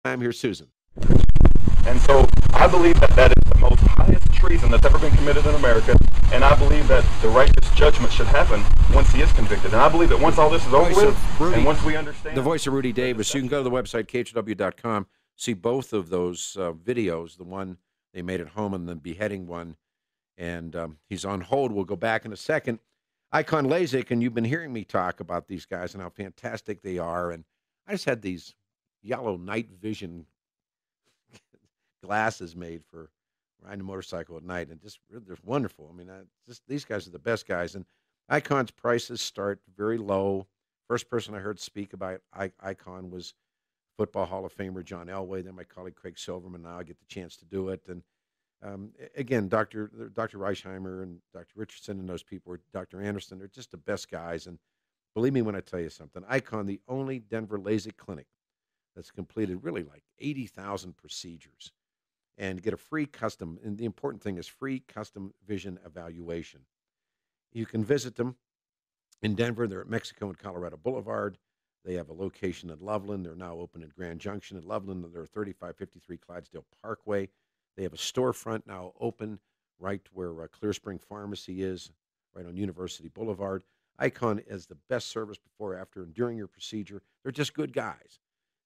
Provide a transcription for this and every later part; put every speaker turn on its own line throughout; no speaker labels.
I'm here, Susan.
And so I believe that that is the most highest treason that's ever been committed in America, and I believe that the righteous judgment should happen once he is convicted. And I believe that once all this is over with, and once we understand...
The voice of Rudy Davis. You can go to the website, KHOW.com, see both of those videos, the one they made at home and the beheading one. And he's on hold. We'll go back in a second. Icon LASIK, and you've been hearing me talk about these guys and how fantastic they are. And I just had these yellow night vision glasses made for riding a motorcycle at night, and just they're wonderful. I mean, these guys are the best guys. And Icon's prices start very low. First person I heard speak about Icon was Football Hall of Famer John Elway. Then my colleague Craig Silverman. Now I get the chance to do it. And again, Dr. Reichheimer and Dr. Richardson and those people, Dr. Anderson, they're just the best guys. And believe me when I tell you something, Icon, the only Denver LASIK clinic that's completed really like 80,000 procedures and get a free custom, and the important thing is free custom vision evaluation. You can visit them in Denver. They're at Mexico and Colorado Boulevard. They have a location in Loveland. They're now open in Grand Junction in Loveland. They're 3553 Clydesdale Parkway. They have a storefront now open right where Clear Spring Pharmacy is, right on University Boulevard. Icon is the best service before, after, and during your procedure. They're just good guys.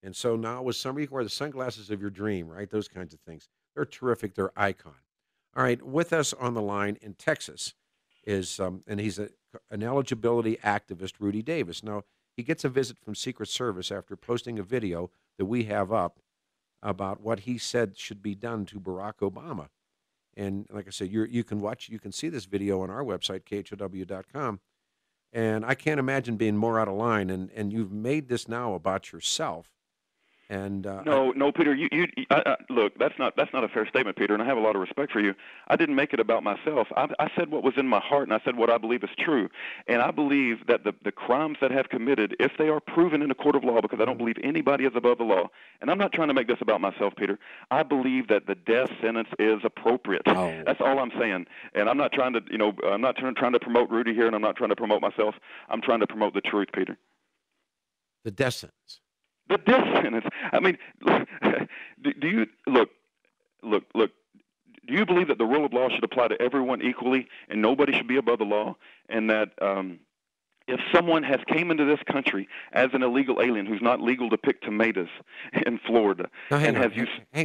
And so now with somebody who wear the sunglasses of your dream, right, those kinds of things, they're terrific. They're Icon. All right, with us on the line in Texas is, and he's an eligibility activist, Rudy Davis. Now, he gets a visit from Secret Service after posting a video that we have up about what he said should be done to Barack Obama. And like I said, you can see this video on our website, KHOW.com. And I can't imagine being more out of line. And you've made this now about yourself. And
no, Peter. Look, that's not a fair statement, Peter. And I have a lot of respect for you. I didn't make it about myself. I said what was in my heart, and I said what I believe is true. And I believe that the crimes that have committed, if they are proven in a court of law, because I don't believe anybody is above the law. And I'm not trying to make this about myself, Peter. I believe that the death sentence is appropriate.
Oh.
That's all I'm saying. And I'm not trying to, I'm not trying to promote Rudy here, and I'm not trying to promote myself. I'm trying to promote the truth, Peter.
The death sentence.
The death sentence. I mean, do you look? Do you believe that the rule of law should apply to everyone equally, and nobody should be above the law? And that if someone has came into this country as an illegal alien who's not legal to pick tomatoes in Florida,
now, hang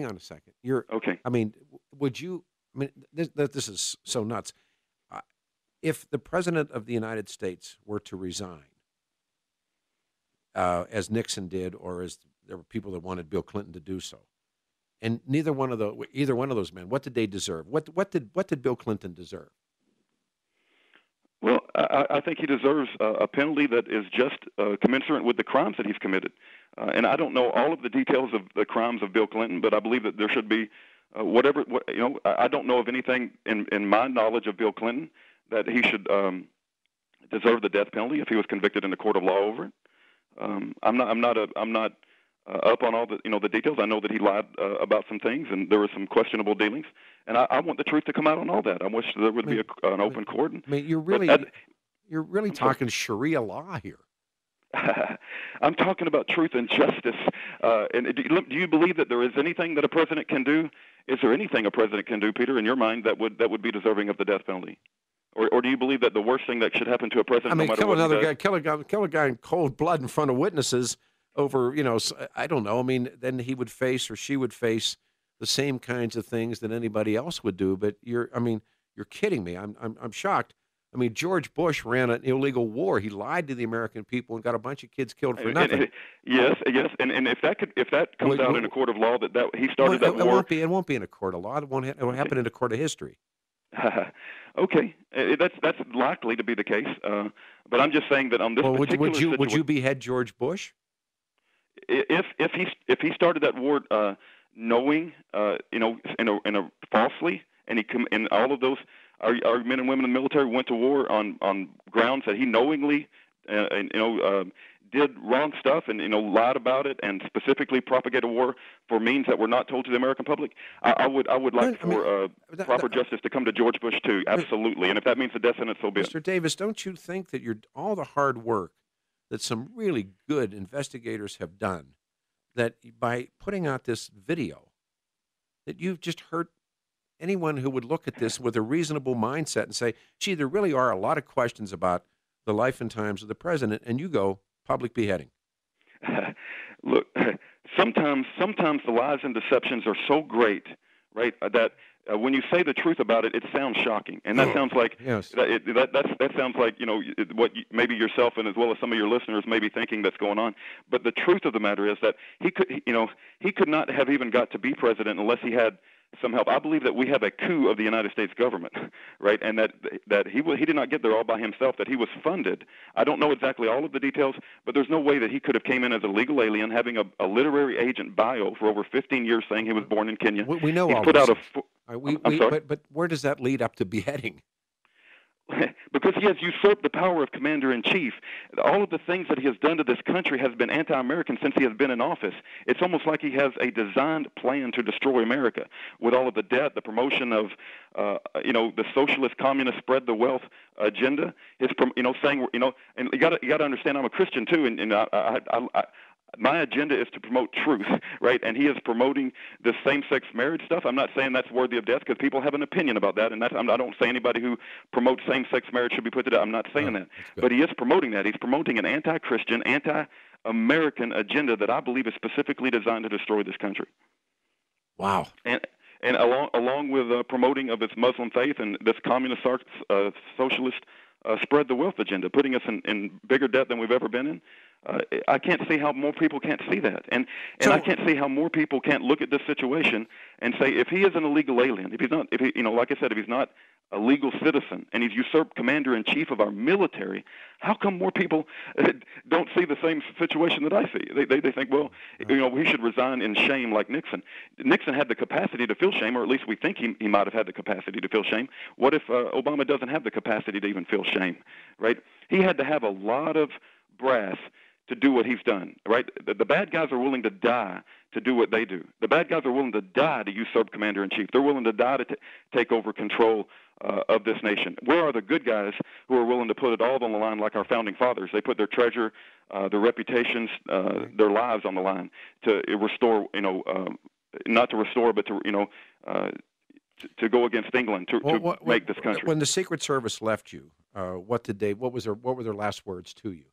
on a second. You're
okay.
I mean, would you? I mean, this is so nuts. If the president of the United States were to resign, as Nixon did, or as there were people that wanted Bill Clinton to do so, and either one of those men, what did they deserve? What did Bill Clinton deserve?
Well, I think he deserves a penalty that is just commensurate with the crimes that he's committed. And I don't know all of the details of the crimes of Bill Clinton, but I believe that there should be I don't know of anything in my knowledge of Bill Clinton that he should deserve the death penalty if he was convicted in a court of law over it. I'm not up on all the details. I know that he lied about some things, and there were some questionable dealings. And I want the truth to come out on all that. I wish there would be an open court.
I mean, you're really talking Sharia law here.
I'm talking about truth and justice. And do you believe that there is anything that a president can do? Is there anything a president can do, Peter, in your mind, that would be deserving of the death penalty? Or do you believe that the worst thing that should happen to a president,
kill a guy in cold blood in front of witnesses over, I don't know. I mean, then he would face, or she would face, the same kinds of things that anybody else would do. But you're kidding me. I'm shocked. I mean, George Bush ran an illegal war. He lied to the American people and got a bunch of kids killed for nothing.
Yes. And if that comes out in a court of law that he started that war,
it won't be in a court of law. It won't happen in a court of history.
Okay, that's likely to be the case. But I'm just saying that on this particular situation,
would you behead George Bush?
If he started that war knowing, in a falsely, and all of those our men and women in the military went to war on grounds that he knowingly, did wrong stuff and lied about it and specifically propagated war for means that were not told to the American public. I would like for proper justice to come to George Bush too, absolutely. And if that means the death sentence, so be it.
Mr. Davis, don't you think that all the hard work that some really good investigators have done, that by putting out this video, that you've just hurt anyone who would look at this with a reasonable mindset and say, gee, there really are a lot of questions about the life and times of the president, and you go, public beheading.
Look, sometimes the lies and deceptions are so great, right, that when you say the truth about it, it sounds shocking, and that sounds like
yes.
that sounds like what maybe yourself and as well as some of your listeners may be thinking that's going on. But the truth of the matter is that he could not have even got to be president unless he had some help. I believe that we have a coup of the United States government, right, and that he did not get there all by himself, that he was funded. I don't know exactly all of the details, but there's no way that he could have came in as a legal alien, having a literary agent bio for over 15 years saying he was born in Kenya.
We know
He's
all
put
this.
I'm sorry?
But where does that lead up to beheading?
Because he has usurped the power of commander-in-chief. All of the things that he has done to this country has been anti-American since he has been in office. It's almost like he has a designed plan to destroy America with all of the debt, the promotion of, the socialist, communist, spread the wealth agenda. His, saying, and you got to understand, I'm a Christian too, and my agenda is to promote truth, right? And he is promoting the same-sex marriage stuff. I'm not saying that's worthy of death because people have an opinion about that, and I don't say anybody who promotes same-sex marriage should be put to death. I'm not saying that. But he is promoting that. He's promoting an anti-Christian, anti-American agenda that I believe is specifically designed to destroy this country.
Wow.
And along with promoting of its Muslim faith and this communist socialist spread the wealth agenda, putting us in bigger debt than we've ever been in. I can't see how more people can't see that, and I can't see how more people can't look at this situation and say, if he is an illegal alien, if like I said, if he's not a legal citizen and he's usurped commander-in-chief of our military, how come more people don't see the same situation that I see? They think, well, he should resign in shame like Nixon. Nixon had the capacity to feel shame, or at least we think he might have had the capacity to feel shame. What if Obama doesn't have the capacity to even feel shame, right? He had to have a lot of brass to do what he's done, right? The bad guys are willing to die to do what they do. The bad guys are willing to die to usurp commander-in-chief. They're willing to die to take over control of this nation. Where are the good guys who are willing to put it all on the line like our founding fathers? They put their treasure, their reputations, their lives on the line to restore, not to restore, but to go against England to make this country.
When the Secret Service left you, what were their last words to you?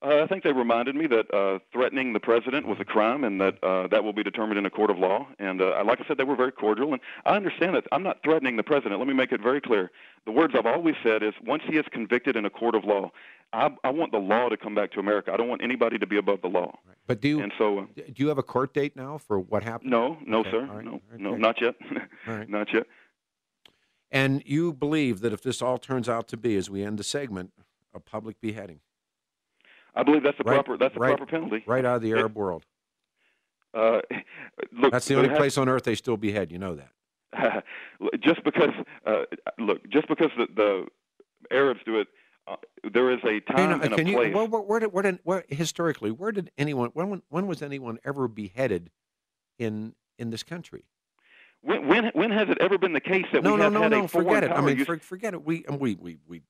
I think they reminded me that threatening the president was a crime, and that that will be determined in a court of law. And like I said, they were very cordial. And I understand that I'm not threatening the president. Let me make it very clear. The words I've always said is, once he is convicted in a court of law, I want the law to come back to America. I don't want anybody to be above the law. Right.
But do you have a court date now for what happened?
No,
okay.
Sir. Right. No, not yet.
Right.
Not yet.
And you believe that if this all turns out to be, as we end the segment, a public beheading?
I believe that's the proper penalty.
Right out of the Arab world.
Look,
that's the only place on earth they still behead. You know that.
Just because the Arabs do it, there is a time and a place.
Historically, when was anyone ever beheaded in this country?
When has it ever been the case that we have had a
forget it.
Power
forget it. We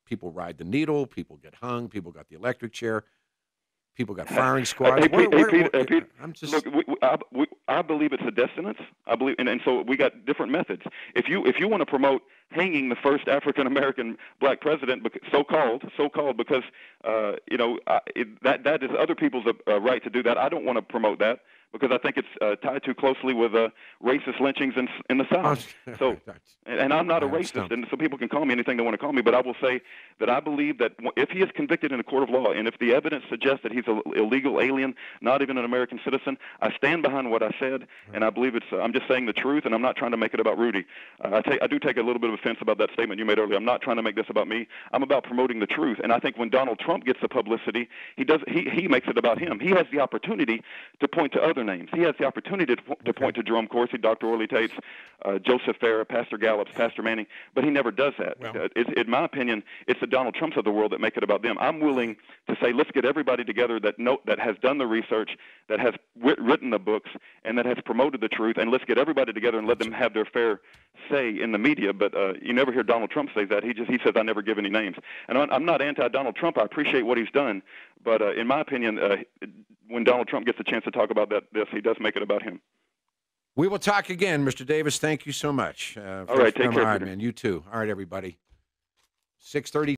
people ride the needle, people get hung, people got the electric chair. People got firing squads.
Peter, look, I believe it's a death sentence. I believe, and so we got different methods. If you want to promote hanging the first African American black president, so called, because that is other people's right to do that. I don't want to promote that because I think it's tied too closely with racist lynchings in the South. So, and I'm not a racist, and so people can call me anything they want to call me, but I will say that I believe that if he is convicted in a court of law, and if the evidence suggests that he's an illegal alien, not even an American citizen, I stand behind what I said, and I believe it's. I'm just saying the truth, and I'm not trying to make it about Rudy. I do take a little bit of offense about that statement you made earlier. I'm not trying to make this about me. I'm about promoting the truth, and I think when Donald Trump gets the publicity, he makes it about him. He has the opportunity to point to other names. He has the opportunity to point to Jerome Corsi, Dr. Orly Tates, Joseph Farah, Pastor Gallups, Pastor Manning, but he never does that. Well, in my opinion, it's the Donald Trumps of the world that make it about them. I'm willing to say, let's get everybody together that has done the research, that has written the books, and that has promoted the truth, and let's get everybody together and let them have their fair say in the media. But you never hear Donald Trump say that. He says, I never give any names. And I'm not anti-Donald Trump. I appreciate what he's done. But in my opinion, when Donald Trump gets a chance to talk about he does make it about him.
We will talk again, Mr. Davis. Thank you so much.
All right, take care,
All right,
Peter.
man. You too. All right, everybody. 6:30.